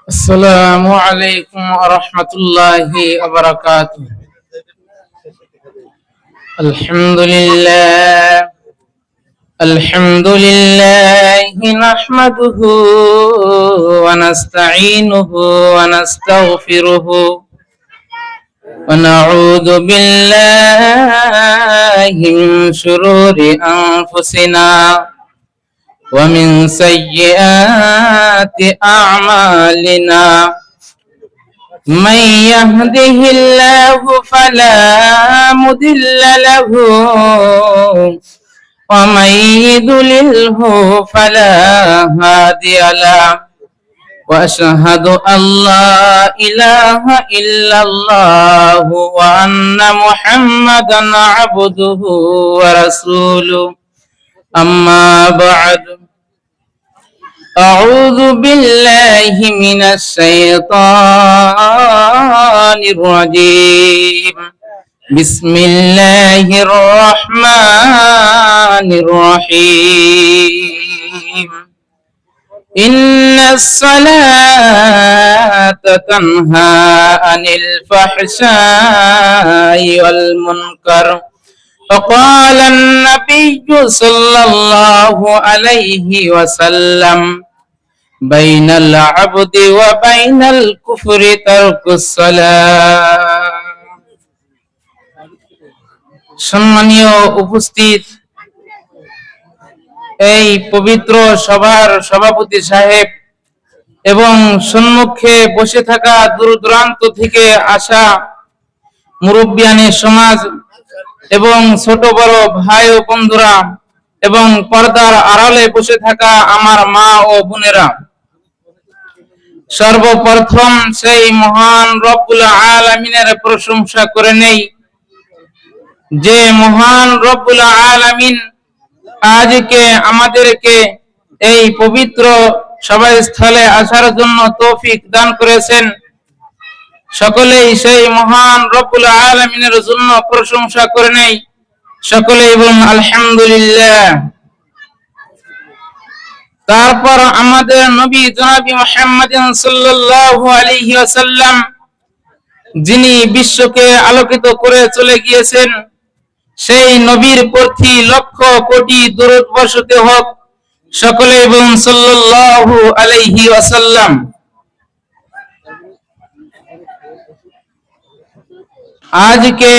السلام عليكم ورحمة الله وبركاته. الحمد لله نحمده ونستعينه ونستغفره ونعوذ بالله من شرور أنفسنا ومن سيئات أعمالنا. من يهده الله فلا مضل له ومن يضلله فلا هادي له، وأشهد أن لا إله إلا الله وأن محمدا عبده ورسوله. أما بعد، أعوذ بالله من الشيطان الرجيم. بسم الله الرحمن الرحيم. إن الصلاة تنهى عن الفحشاء والمنكر، وقال النبي صلى الله عليه وسلم: بين العبد وبين الكفر ترك الصلاة. সম্মানীয় উপস্থিত, এই পবিত্র সভার সভাপতি সাহেব এবং সম্মুখে বসে থাকা দূর দূরান্ত থেকে আসা মুরব্বিয়ানে সমাজ এবং ছোট বড় ভাই ও বন্ধুরা এবং পর্দার আড়ালে বসে থাকা আমার মা ও বোনেরা, সর্বপ্রথম সেই মহান রব্বুল আলামিনের প্রশংসা করে নেই যে মহান রব্বুল আলামিন আজকে আমাদেরকে এই পবিত্র সভাস্থলে আসার জন্য তৌফিক দান করেছেন। সকলেই সেই মহান রব্বুল আলামিনের জন্য প্রশংসা করে নেই। সকলেই বলুন আলহামদুলিল্লাহ। তারপর আমাদের নবী জনাবি মুহাম্মদ সাল্লাল্লাহু আলাইহি ওয়াসাল্লাম, যিনি বিশ্বকে আলোকিত করে চলে গিয়েছেন, সেই নবীর প্রতি লক্ষ কোটি দরুদ বর্ষিত হোক। সকলেই বলুন সাল্লাল্লাহু আলাইহি ওয়াসাল্লাম। আজকে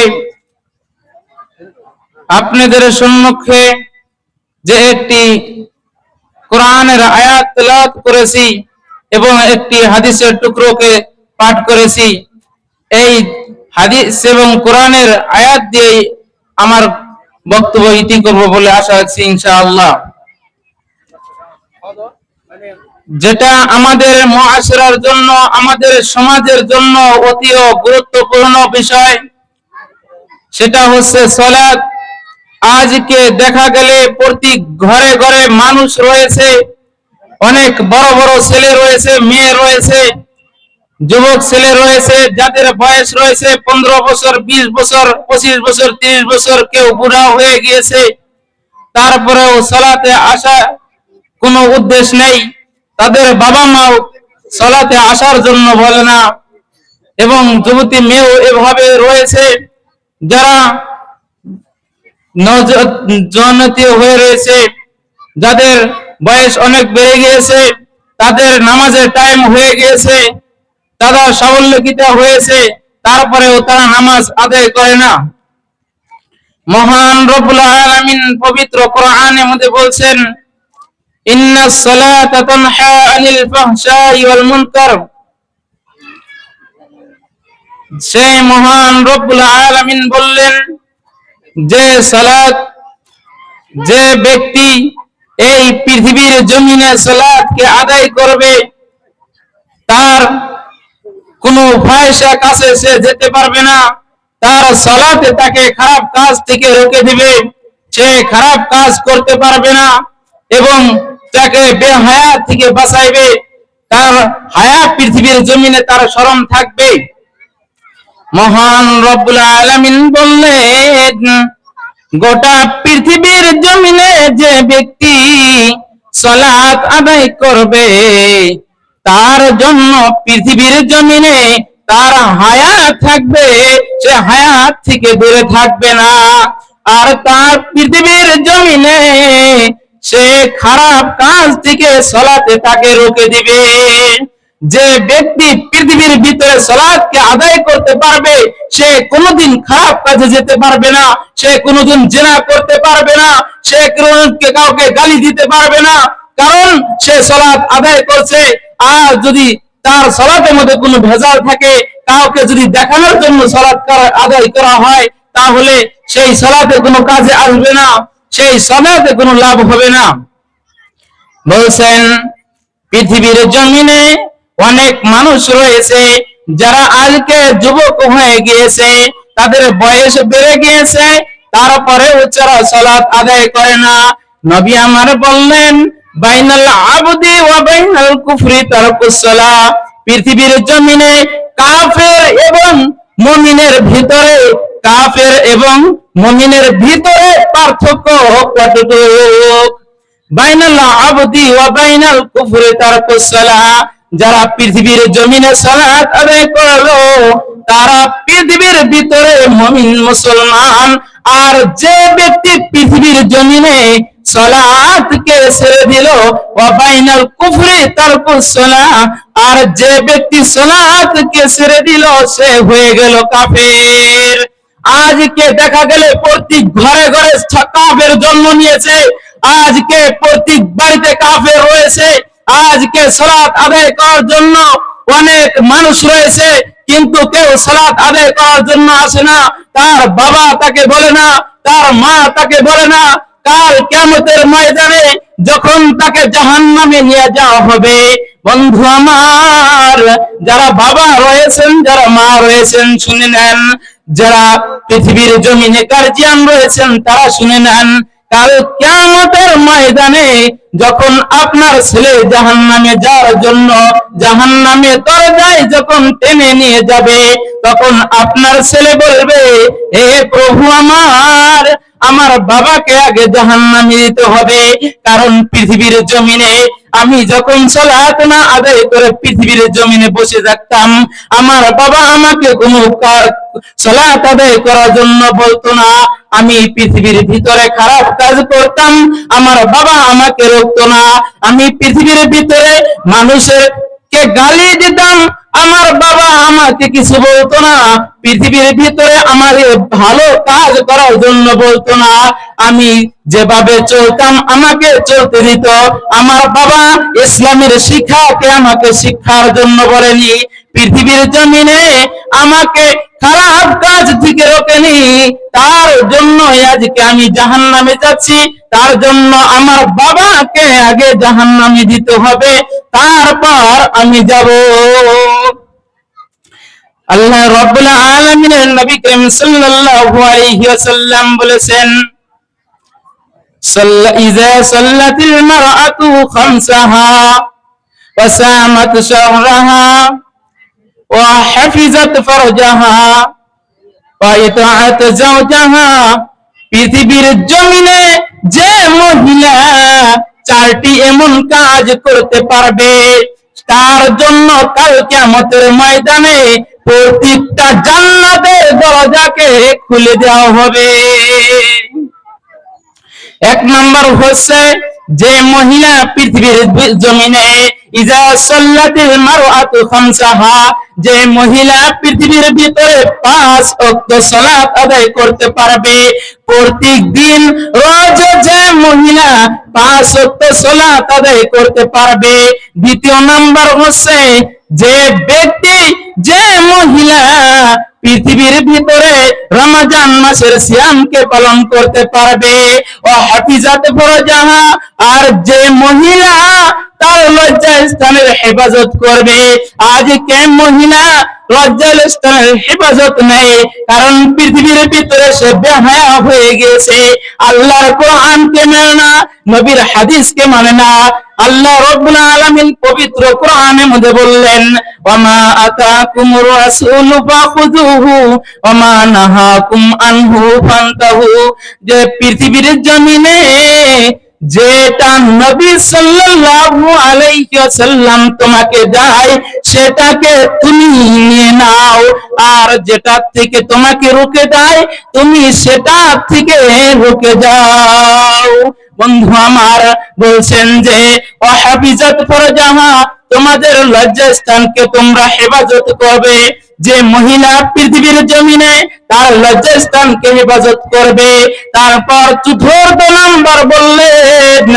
আপনাদের সম্মুখে যে একটি কোরআনের আয়াত তেলাওয়াত করেছি এবং একটি হাদিসের টুকরোকে পাঠ করেছি, এই হাদিস এবং কোরআনের আয়াত দিয়ে আমার বক্তব্য ইতি করব বলে আশা রাখছি ইনশাআল্লাহ। যেটা আমাদের মুআশরার জন্য, আমাদের সমাজের জন্য অতি গুরুত্বপূর্ণ বিষয়, সেটা হচ্ছে সালাত। আজকে দেখা গেলে প্রতি ঘরে ঘরে মানুষ রয়েছে, অনেক বড় বড় ছেলে রয়েছে, মেয়ে রয়েছে, যুবক ছেলে রয়েছে, যাদের বয়স রয়েছে 15 বছর, 20 বছর, 25 বছর, 30 বছর, কেউ বুড়া হয়ে গিয়েছে। তারপরেও সালাতে আসা কোনো উদ্দেশ্য নেই, তাদের বাবা মাও সালাতে আসার জন্য বলে না। এবং যুবতী মেয়েও এভাবে রয়েছে, যারা নওজোয়ানতি হয়ে রয়েছে, যাদের বয়স অনেক বেড়ে গিয়েছে, তাদের নামাজের টাইম হয়ে গিয়েছে, তারা সাবল্যকিত হয়েছে, তারপরেও তারা নামাজ আদায় করে না। মহান রব্বুল আলামিন পবিত্র কোরআনের মধ্যে বলছেন, ইন্নাস সালাতা তানহা আনিল ফাহশাই ওয়াল মুনকার। সেই মহান রব্বুল আলামিন বললেন যে সালাত, যে ব্যক্তি এই পৃথিবীর জমিনে সালাতকে আদায় করবে, তার কোনো ফাহিশা কাছে সে যেতে পারবে না। তার সালাতে তাকে খারাপ কাজ থেকে রোকে দিবে, সে খারাপ কাজ করতে পারবে না এবং তাকে বেহায়া থেকে বাঁচাইবে। তার হায়া পৃথিবীর জমিনে তার শরম থাকবে। মহান রব্বুল আলামিন বললেন, গোটা পৃথিবীর জমিনে যে ব্যক্তি সালাত আদায় করবে, তার জন্য পৃথিবীর জমিনে তার হায়াত থাকবে, সে হায়াত থেকে দূরে থাকবে না। আর তার পৃথিবীর জমিনে সে খারাপ কাজ থেকে সালাতে তাকে রোকে দিবে। যে ব্যক্তি পৃথিবীর ভিতরে সালাতকে আদায় করতে পারবে, সে কোনোদিন খারাপ কাজে যেতে পারবে না, সে কোনোদিন জিনা করতে পারবে না, সে কাউকে গালি দিতে পারবে না, কারণ সে সালাত আদায় করছে। আর যদি তার সালাতের মধ্যে কোনো ভেজাল থাকে, কাউকে যদি দেখানোর জন্য সালাত আদায় করা হয়, তাহলে সেই সালাতে কোনো কাজে আসবে না, সেই সালাতে কোনো লাভ হবে না। বলছেন পৃথিবীর জমিনে অনেক মানুষ রয়েছে যারা আজকে যুবক হয়ে গিয়েছে, তাদের বয়স বেড়ে গিয়েছে, তারপরেও যারা সালাত আদায় করে না। নবী আমার বললেন, বাইনাল আবদি ওয়া বাইনাল কুফরি তারকুস সালাহ। পৃথিবীর জমিনে কাফের এবং মুমিনের ভিতরে, কাফের এবং মুমিনের ভিতরে পার্থক্য কতটুকু? বাইনাল আবদি ওয়া বাইনাল কুফরি তারকুস সালাহ। যারা পৃথিবীর জমিনে সালাত আদায় করলো তারা পৃথিবীর ভিতরে মুমিন মুসলমান। আর যে ব্যক্তি পৃথিবীর জমিনে সালাতকে ছেড়ে দিল, ওয়া বাইনাল কুফরি তারকুস সালাহ, আর যে ব্যক্তি সালাতকে ছেড়ে দিল সে হয়ে গেল কাফের। আজকে দেখা গেল প্রত্যেক ঘরে ঘরে কাফের জন্ম নিয়েছে, আজকে প্রত্যেক বাড়িতে কাফের রয়েছে। আজকে সালাত আদায় করার জন্য অনেক মানুষ রয়েছে, কিন্তু কেউ সালাত আদায় করার জন্য আসে না। তার বাবা তাকে বলে না, তার মা তাকে বলে না। কাল কিয়ামতের ময়দানে যখন তাকে জাহান্নামে নিয়ে যাওয়া হবে, বন্ধু আমার, যারা বাবা রয়েছেন, যারা মা রয়েছেন শুনে নেন, যারা পৃথিবীর জমিনে গার্জিয়ান রয়েছেন তারা শুনে নেন, কাল কিয়ামতের ময়দানে যখন আপনার ছেলে জাহান্নামে যাওয়ার জন্য জাহান্নামে দরজায় যখন টেনে নিয়ে যাবে, তখন আপনার ছেলে বলবে, হে প্রভু আমার, আমার বাবাকে আগে জাহান্নামে দিতে হবে, কারণ পৃথিবীর জমিনে আমি যখন সালাত না আদায় করে পৃথিবীর জমিনে বসে থাকতাম, আমার বাবা আমাকে কোনো সালাত আদায় করার জন্য বলতো না। আমি পৃথিবীর ভিতরে খারাপ কাজ করতাম, আমার বাবা আমাকে রোকতো না। আমি পৃথিবীর ভিতরে মানুষের কে গালি দিতাম, আমার বাবা আমাকে কিছু বলতো না। পৃথিবীর ভিতরে আমাকে ভালো কাজ করার জন্য বলতো না। আমি যেভাবে চলতাম আমাকে চলতে দিত। আমার বাবা ইসলামের শিক্ষাকে আমাকে শিক্ষার জন্য বলেনি। পৃথিবীর জমিনে আমাকে খারাপ কাজ থেকে রোকেনি, তার জন্য আজকে আমি জাহান্নামে যাচ্ছি। তার জন্য আমার বাবাকে আগে জাহান্নামে দিতে হবে, তারপর আমি যাব। আল্লাহ রাব্বুল আলামিনের নবী করিম সাল্লাল্লাহু আলাইহি ওয়াসাল্লাম বলেছেন, ইযা সাল্লাতিল মারআতু খামসাহা ওয়া সামাত শাহরাহা ওয়া হাফিজাত ফারজাহা ওয়া ইতাআত যাওজাহা। পৃথিবীর জমিনে যে মহিলা চারটি এমন কাজ করতে পারবে, তার জন্য কাল কিয়ামতের ময়দানে প্রত্যেকটা জান্নাতের দরজাকে খুলে দেওয়া হবে। এক নম্বর হচ্ছে, যে মহিলা পৃথিবীর জমিনে ইজা সাল্লাতিল মারআতু খামসাহা, যে মহিলা পৃথিবীর ভিতরে 5 ওয়াক্ত সালাত আদায় করতে পারবে প্রত্যেক দিন, রোজ যে মহিলা 5 ওয়াক্ত সালাত আদায় করতে পারবে। দ্বিতীয় নাম্বার হচ্ছে, যে ব্যক্তি, যে মহিলা পৃথিবীর ভিতরে রমজান মাসের সিয়ামকে পালন করতে পারবে, ও হাফিজাত ফুরজাহা, আর যে মহিলা তার লজ্জাস্থানের হেফাজত করবে। আজকে মহিলা লজ্জাস্থানের হেফাজত নেই, কারণ পৃথিবীর ভিতরে সে বেহায়া হয়ে গেছে। আল্লাহর কোরআনকে মানে না, নবীর হাদিসকে মানে না। আল্লাহ রাব্বুল আলামিন পবিত্র কোরআনের মধ্যে বললেন, ওয়ামা আতাকুমুর রাসূলু ফাখুযুহু ওয়ামা নাহাকুম আনহু ফান্তাহু। যে পৃথিবীর জমিনে যেটা নবী সাল্লাল্লাহু আলাইহি ওয়াসাল্লাম তোমাকে দেয় সেটাকে তুমি নিয়ে নাও, আর যেটা থেকে তোমাকে রুখে দেয় তুমি সেটা থেকে রুখে যাও। বন্ধু আমার বলছেন যে ওয়াহাফিজাত ফরজাহা, তোমাদের লজ্জাস্থানকে তোমরা হেফাজত করবে। যে মহিলা পৃথিবীর জমিনে তার লজ্জাস্থানকে হেফাজত করবে। তারপর চতুর্থ নাম্বার বললেন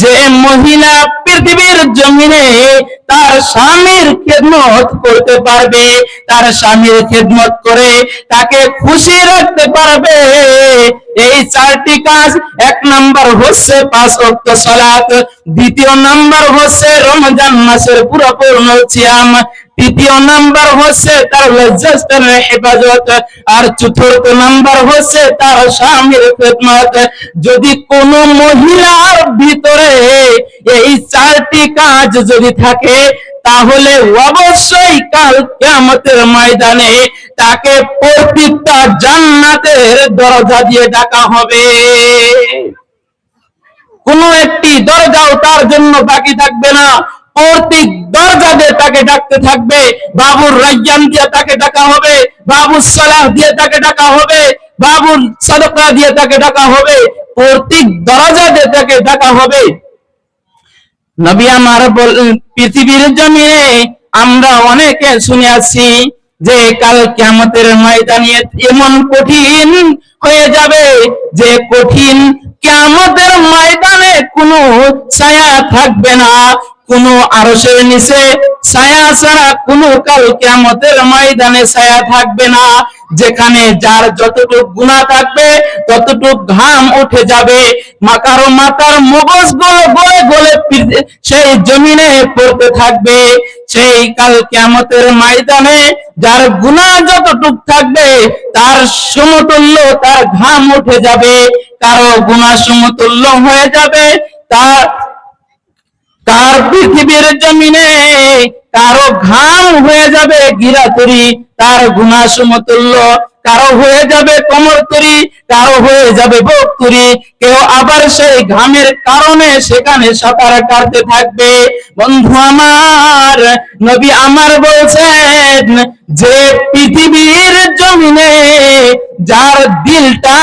যে মহিলা পৃথিবীর জমিনে তার স্বামীর খেদমত করতে পারবে, তার স্বামীর খেদমত করে তাকে খুশি রাখতে পারবে। এই চারটি কাজ, এক নাম্বার হচ্ছে 5 ওয়াক্ত সালাত, দ্বিতীয় নাম্বার হচ্ছে রমজান মাসের পূর্ণ সিয়াম, তৃতীয় নাম্বার হচ্ছে তার লজ্জাস্থানের হেফাজত, আর চতুর্থ নাম্বার হচ্ছে তার স্বামীর খেদমত। যদি কোন মহিলার ভিতরে এই চারটি কাজ যদি থাকে তাহলে অবশ্যই কাল কিয়ামতের ময়দানে তাকে প্রত্যেকটা জান্নাতের দরজা দিয়ে ডাকা হবে। কোন একটি দরজাও তার জন্য বাকি থাকবে না, প্রত্যেক দরজা দিয়ে তাকে ডাকতে থাকবে। বাবুর রায়্যান দিয়ে তাকে ডাকা হবে, বাবুর সালাহ দিয়ে তাকে ডাকা হবে, বাবুর সাদকা দিয়ে তাকে ডাকা হবে, প্রত্যেক দরজা দিয়ে তাকে ডাকা হবে। নবী আমার পৃথিবীর জমিনে আমরা অনেকে শুনে আছি যে কাল কিয়ামতের ময়দানে এমন কঠিন হয়ে যাবে যে কঠিন কিয়ামতের ময়দানে কোনো ছায়া থাকবে না, কোনো আরশের নিচে ছায়া ছাড়া কোনো কাল কিয়ামতের ময়দানে ছায়া থাকবে না। যেখানে যার যতটুকু গুনাহ থাকবে ততটুকু ঘাম উঠে যাবে, কারো মাথার মগজ গলে গলে সেই জমিনে পড়তে থাকবে। সেই কাল কিয়ামতের ময়দানে যার গুনাহ যতটুকু থাকবে তার সমতুল্য তার ঘাম উঠে যাবে, কারো গুনাহ সমতুল্য হয়ে যাবে তার পৃথিবীর জমিনে কারো ঘাম হয়ে যাবে গিরাতরি, তার গুনাহ সমতুল্য, কারো হয়ে যাবে কোমরতরি, কারো হয়ে যাবে বুকতরি, কেউ আবার সেই ঘামের কারণে সেখানে সাঁতার কাটতে থাকবে। বন্ধু আমার, নবী আমার বলছেন যে পৃথিবীর জমিনে যার দিলটা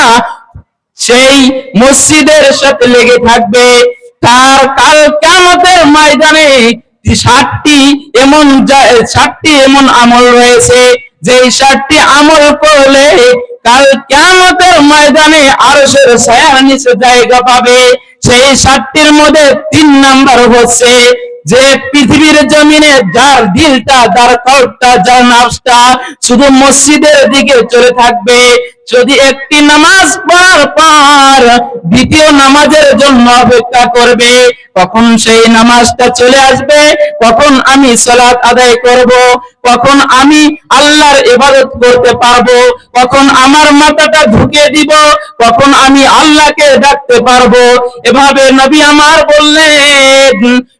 সেই মসজিদের সাথে লেগে থাকবে তার কাল কিয়ামতের ময়দানে 60টি এমন আমল রয়েছে যে 60টি আমল করলে কাল কিয়ামতের ময়দানে আরশের ছায়ার নিচে জায়গা পাবে। সেই 60টির মধ্যে 3 নাম্বার হচ্ছে যে পৃথিবীর জমিনে যার দিলটা, যার কল্পটা, যার নাফসটা শুধু মসজিদের দিকে চলে থাকবে, যদি একটি নামাজ পড়ার পর দ্বিতীয় নামাজের জন্য অপেক্ষা করবে, কখন সেই নামাজটা চলে আসবে, কখন আমি সালাত আদায় করব, কখন আমি আল্লাহর ইবাদত করতে পারবো, কখন আমার মাথাটা ঢুকে দিব, কখন আমি আল্লাহকে ডাকতে পারবো। এভাবে নবী আমার বললেন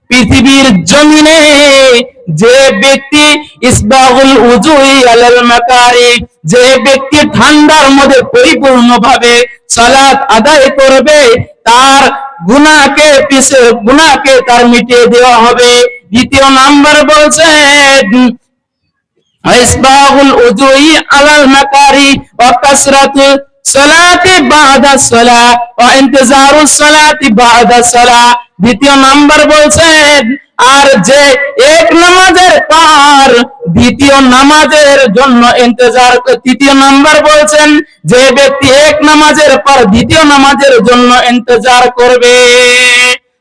পৃথিবীর জমিনে যে ব্যক্তি ইসবাগুল উজুই আলাল মাকারি, যে ব্যক্তি ঠান্ডার মধ্যে পরিপূর্ণভাবে সালাত আদায় করবে তার গুনাহকে তার মিটিয়ে দেওয়া হবে। দ্বিতীয় নাম্বার বলছেন ইসবাগুল উজুই আলাল মাকারি ওয়া কাসরাতু সালাতি বাদা সালাহ ওয়া ইন্তিজারুস সালাতি বাদা সালাহ। দ্বিতীয় নাম্বার বলছেন আর যে এক নামাজের পর দ্বিতীয় নামাজের জন্য ইন্তজার, তৃতীয় নাম্বার বলছেন যে ব্যক্তি এক নামাজের পর দ্বিতীয় নামাজের জন্য ইন্তজার করবে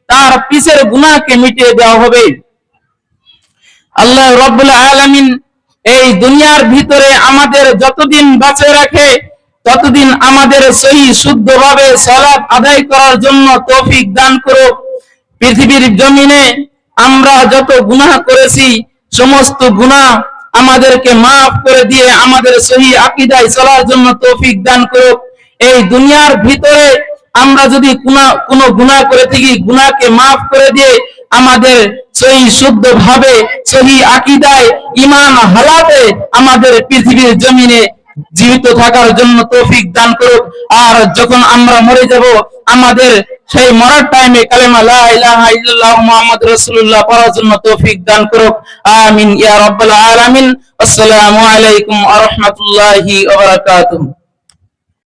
তার পিছের গুনাহকে মিটিয়ে দেওয়া হবে। আল্লাহ রাব্বুল আলামিন এই দুনিয়ার ভিতরে আমাদের যতদিন বাঁচিয়ে রাখে ততদিন আমাদের সহি শুদ্ধভাবে সালাত আদায় করার জন্য তৌফিক দান করুক। পৃথিবীর জমিনে আমরা যত গুনাহ করেছি সমস্ত গুনাহ আমাদেরকে মাফ করে দিয়ে আমাদের সহি আকীদায় চলার জন্য তৌফিক দান করুক। এই দুনিয়ার ভিতরে আমরা যদি কোনো গুনাহ করে থাকি গুনাহকে মাফ করে দিয়ে আমাদের সহি শুদ্ধভাবে সহি আকীদায় ঈমান হালাতে আমাদের পৃথিবীর জমিনে জীবিত থাকার জন্য তৌফিক দান করুক। আর যখন আমরা মরে যাব, আমাদের সেই মরার টাইমে কালেমা লা ইলাহা ইল্লাল্লাহু মুহাম্মাদুর রাসূলুল্লাহ পড়ার জন্য তৌফিক দান করুক। আমিন ইয়া রাব্বাল আলামিন। আসসালামু আলাইকুম ওয়া রাহমাতুল্লাহি ওয়া বারাকাতুহু।